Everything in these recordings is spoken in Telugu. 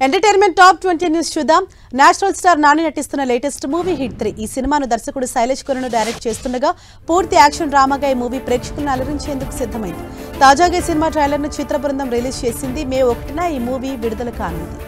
ఎంటర్టైన్మెంట్ టాప్ 20 న్యూస్ చూద్దాం. నేషనల్ స్టార్ నాని నటిస్తున్న లేటెస్ట్ మూవీ హిట్ 3. ఈ సినిమాను దర్శకుడు శైలేష్ కొలను డైరెక్ట్ చేస్తుండగా పూర్తి యాక్షన్ డ్రామాగా ఈ మూవీ ప్రేక్షకులను అలరించేందుకు సిద్ధమైంది. తాజాగా ఈ సినిమా ట్రైలర్ ను చిత్ర బృందం రిలీజ్ చేసింది. మే 1న ఈ మూవీ విడుదల కానుంది.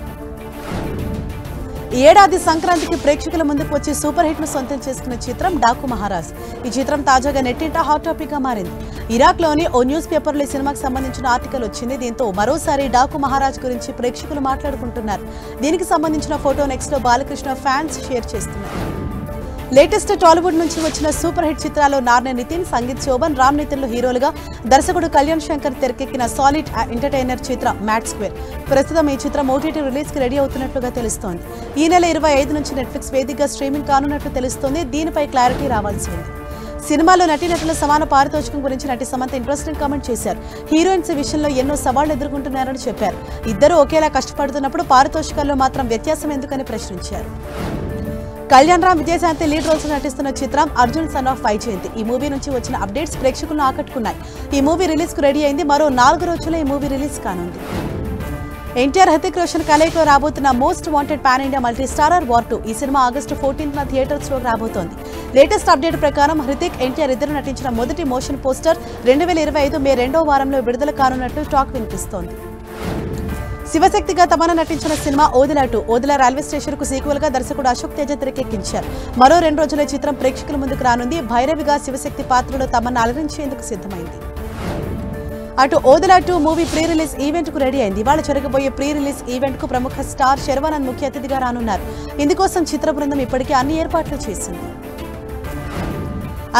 ఈ ఏడాది సంక్రాంతికి ప్రేక్షకుల ముందుకు వచ్చి సూపర్ హిట్ ను సొంతం చేసుకున్న చిత్రం డాకు మహారాజ్. ఈ చిత్రం తాజాగా నెట్టింట హాట్ టాపిక్ గా మారింది. ఇరాక్ లోని ఓ న్యూస్ పేపర్లో ఈ సినిమాకు సంబంధించిన ఆర్టికల్ వచ్చింది. దీంతో మరోసారి డాకు మహారాజ్ గురించి ప్రేక్షకులు మాట్లాడుకుంటున్నారు. దీనికి సంబంధించిన ఫోటో నెక్స్ట్ లో బాలకృష్ణ ఫ్యాన్స్ షేర్ చేస్తున్నారు. లేటెస్ట్ టాలీవుడ్ నుంచి వచ్చిన సూపర్ హిట్ చిత్రాల్లో నార్నే నితిన్, సంగీత్ శోభన్, రామ్ నితిన్లు హీరోలుగా దర్శకుడు కళ్యాణ్ శంకర్ తెరకెక్కిన సాలిడ్ ఎంటర్టైనర్ చిత్రం మ్యాడ్ స్క్వేర్. ప్రస్తుతం ఈ చిత్రం ఓటీటీ రిలీజ్ కి రెడీ అవుతున్నట్లుగా తెలుస్తోంది. ఈ నెల 25 నుంచి నెట్ఫ్లిక్స్ వేదికగా స్ట్రీమింగ్ కానున్నట్లు తెలుస్తోంది. దీనిపై క్లారిటీ రావాల్సి ఉంది. సినిమాలో నటీనటుల సమాన పారితోషికం గురించి నటి సమంత ఇంట్రెస్టింగ్ కామెంట్ చేశారు. హీరోయిన్స్ విషయంలో ఎన్నో సవాళ్లు ఎదుర్కొంటున్నారని చెప్పారు. ఇద్దరూ ఒకేలా కష్టపడుతున్నప్పుడు పారితోషికాల్లో మాత్రం వ్యత్యాసం ఎందుకని ప్రశ్నించారు. కళ్యాణ్ రామ్, విజయశాంతి లీడ్ రోల్స్ నటిస్తున్న చిత్రం అర్జున్ సన్ ఆఫ్ వైజయంతి. ఈ మూవీ నుంచి వచ్చిన అప్డేట్స్ ప్రేక్షకులను ఆకట్టుకున్నాయి. ఈ మూవీ రిలీజ్ కు రెడీ అయింది. మరో 4 రోజుల్లో ఈ మూవీ రిలీజ్ కానుంది. ఎన్టీఆర్, హృతిక్ రోషన్ కలయికలో రాబోతున్న most wanted pan India multi starrer war 2. ఈ సినిమా ఆగస్టు 14న థియేటర్స్ లో రాబోతోంది. లేటెస్ట్ అప్డేట్ ప్రకారం హృతిక్, ఎన్టీఆర్ ఇద్దరు నటించిన మొదటి మోషన్ పోస్టర్ 2025 మే 2వ వారంలో విడుదల కానున్నట్లు టాక్ వినిపిస్తోంది. శివశక్తిగా తమన్నా నటించిన cinema Odela 2. Odela railway station కు సీక్వెల్ గా దర్శకుడు అశోక్ తేజ తెరకెక్కించారు. మరో 2 రోజుల చిత్రం ప్రేక్షకుల ముందుకు రానుంది. భైరవిగా శివశక్తి పాత్రలో తమన్నా అలరించేందుకు సిద్ధమైంది. అటు Odela 2 movie pre release event కు రెడీ అయింది. ఇవాళ జరగబోయే ప్రీ రిలీజ్ ఈవెంట్ కు ప్రముఖ స్టార్ శర్వానంద్ ముఖ్య అతిథిగా రానున్నారు. ఇందుకోసం చిత్ర బృందం ఇప్పటికే అన్ని ఏర్పాట్లు చేసింది.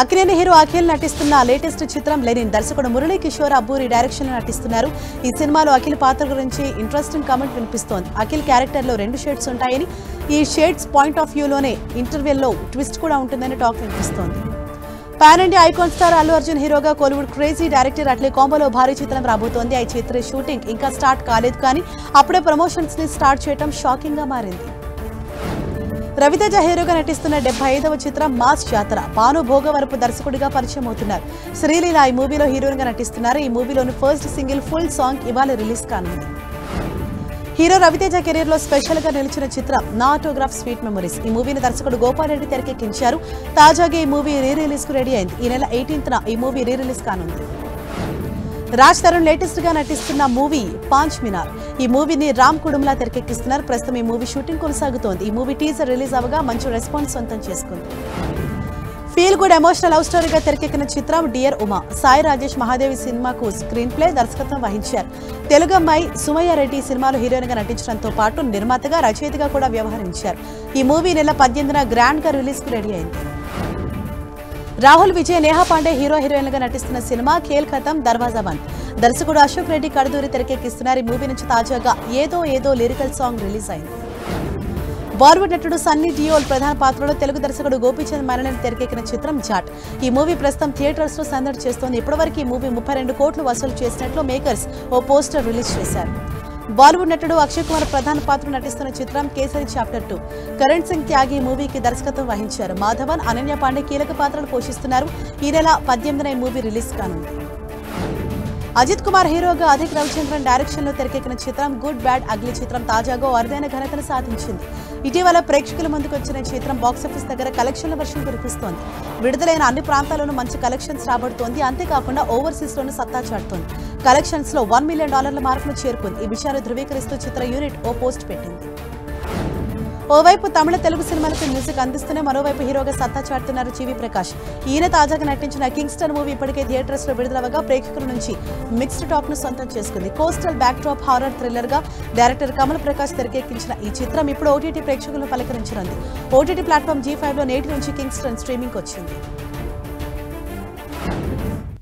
అక్కినేని హీరో అఖిల్ నటిస్తున్న లేటెస్ట్ చిత్రం లెనిన్. దర్శకుడు మురళీ కిషోర్ అబ్బూరి డైరెక్షన్ లో నటిస్తున్నారు. ఈ సినిమాలో అఖిల్ పాత్ర గురించి ఇంట్రెస్టింగ్ కామెంట్ వినిపిస్తోంది. అఖిల్ క్యారెక్టర్ లో 2 షేడ్స్ ఉంటాయని, ఈ షేడ్స్ పాయింట్ ఆఫ్ వ్యూలోనే ఇంటర్వెల్లో ట్విస్ట్ కూడా ఉంటుందని టాక్ వినిపిస్తోంది. Pan India icon star Allu Arjun హీరోగా కోలీవుడ్ క్రేజీ డైరెక్టర్ అట్లే కాంబోలో భారీ చిత్రం రాబోతోంది. ఈ చిత్ర షూటింగ్ ఇంకా స్టార్ట్ కాలేదు, కానీ అప్పుడే ప్రమోషన్స్ ని స్టార్ట్ చేయడం షాకింగ్ గా మారింది. రవితేజ హీరోగా నటిస్తున్న 75వ చిత్రం మాస్ జాతర. భాను భోగవరపు దర్శకుడిగా పరిచయం అవుతున్నారు. శ్రీలీల ఈ మూవీలో హీరోయిన్ గా నటిస్తున్నారు. ఈ మూవీలోని ఫస్ట్ సింగిల్ ఫుల్ సాంగ్ ఇవాళ రిలీజ్ కానుంది. హీరో రవితేజ కెరీర్ లో స్పెషల్ గా నిలిచిన చిత్రం నా ఆటోగ్రాఫ్ స్వీట్ మెమరీస్. ఈ మూవీని దర్శకుడు గోపాల్ రెడ్డి తెరకెక్కించారు. తాజాగా ఈ మూవీ రీ రిలీజ్ కు రెడీ అయింది. ఈ నెల 18న ఈ మూవీ రీ రిలీజ్ కానుంది. రాజ్ తరుణ్ లేటెస్ట్ గా నటిస్తున్న మూవీ పాంచ్ మినార్. ఈ మూవీని రామ్ కుడుమ్లా తెరకెక్కిస్తున్నారు. ప్రస్తుతం ఈ మూవీ షూటింగ్ కొనసాగుతోంది. ఈ మూవీ టీజర్ రిలీజ్ అవగా మంచి రెస్పాన్స్ సొంతం చేసుకుంది. ఫీల్ గుడ్ ఎమోషనల్ లవ్ స్టోరీగా తెరకెక్కిన చిత్రం డియర్ ఉమా. సాయి రాజేష్ మహాదేవి సినిమాకు స్క్రీన్ ప్లే, దర్శకత్వం వహించారు. తెలుగు అమ్మాయి సుమయ్య రెడ్డి సినిమాలో హీరోయిన్ గా నటించడంతో పాటు నిర్మాతగా, రచయితగా కూడా వ్యవహరించారు. ఈ మూవీ నెల 18న గ్రాండ్ గా రిలీజ్ కు రెడీ అయింది. రాహుల్ విజయ్, నేహా పాండే హీరోయిన్లుగా నటిస్తున్న సినిమా ఖేల్ ఖతం దర్వాజా బంద్. దర్శకుడు అశోక్ రెడ్డి కడదూరి తెరకెక్కిస్తున్నారు. ఈ మూవీ నుంచి తాజాగా ఏదో ఏదో లిరికల్ సాంగ్ రిలీజ్ అయింది. బాలీవుడ్ నటుడు సన్నీ డియోల్ ప్రధాన పాత్రలో తెలుగు దర్శకుడు గోపీచంద్ మేనన్ తెరకెక్కిన చిత్రం జాట్. ఈ మూవీ ప్రస్తుతం థియేటర్స్ లో సందడి చేస్తోంది. ఇప్పటివరకు ఈ మూవీ 32 కోట్లు వసూలు చేసినట్లు మేకర్స్ ఓ పోస్టర్ రిలీజ్ చేశారు. బాలీవుడ్ నటుడు అక్షయ్ కుమార్ ప్రధాన పాత్ర నటిస్తున్న చిత్రం కేసరి చాప్టర్ 2. కరణ్ సింగ్ త్యాగి మూవీకి దర్శకత్వం వహించారు. మాధవన్, అనన్య పాండే కీలక పాత్రలు పోషిస్తున్నారు. ఈ నెల 18న ఈ మూవీ రిలీజ్ కానుంది. అజిత్ కుమార్ హీరోగా అధిక్ రవిచంద్రన్ డైరెక్షన్ లో తెరకెక్కిన చిత్రం గుడ్ బ్యాడ్ అగ్లీ చిత్రం తాజాగా అరుదైన ఘనతను సాధించింది. ఇటీవల ప్రేక్షకుల ముందుకు వచ్చిన చిత్రం బాక్సాఫీస్ దగ్గర కలెక్షన్ల వర్షం కురిపిస్తోంది. విడుదలైన అన్ని ప్రాంతాల్లోనూ మంచి కలెక్షన్స్ రాబడుతోంది. అంతేకాకుండా ఓవర్సీస్ లోనూ సత్తా చాటుతోంది. కలెక్షన్స్ లో $1 మిలియన్ మార్కును చేరుకుంది. ఈ విషయాన్ని ధృవీకరిస్తూ చిత్ర యూనిట్ ఓ పోస్ట్ పెట్టింది. ఓవైపు తమిళ, తెలుగు సినిమాలకు మ్యూజిక్ అందిస్తూనే మరోవైపు హీరోగా సత్తా చాటుతున్నారు జీవి ప్రకాష్. ఈయన తాజాగా నటించిన కింగ్స్టన్ మూవీ ఇప్పటికే థియేటర్స్ లో విడుదలవగా ప్రేక్షకుల నుంచి మిక్స్డ్ టాక్ ను సొంతం చేసుకుంది. Coastal back drop horror thriller గా డైరెక్టర్ కమల్ ప్రకాష్ తెరకెక్కించిన ఈ చిత్రం ఇప్పుడు ఓటీటీ ప్రేక్షకులను పలకరించనుంది. ఓటీటీ ప్లాట్ఫామ్ G5 లో నేటి నుంచి కింగ్స్టన్ స్ట్రీమింగ్ వచ్చింది.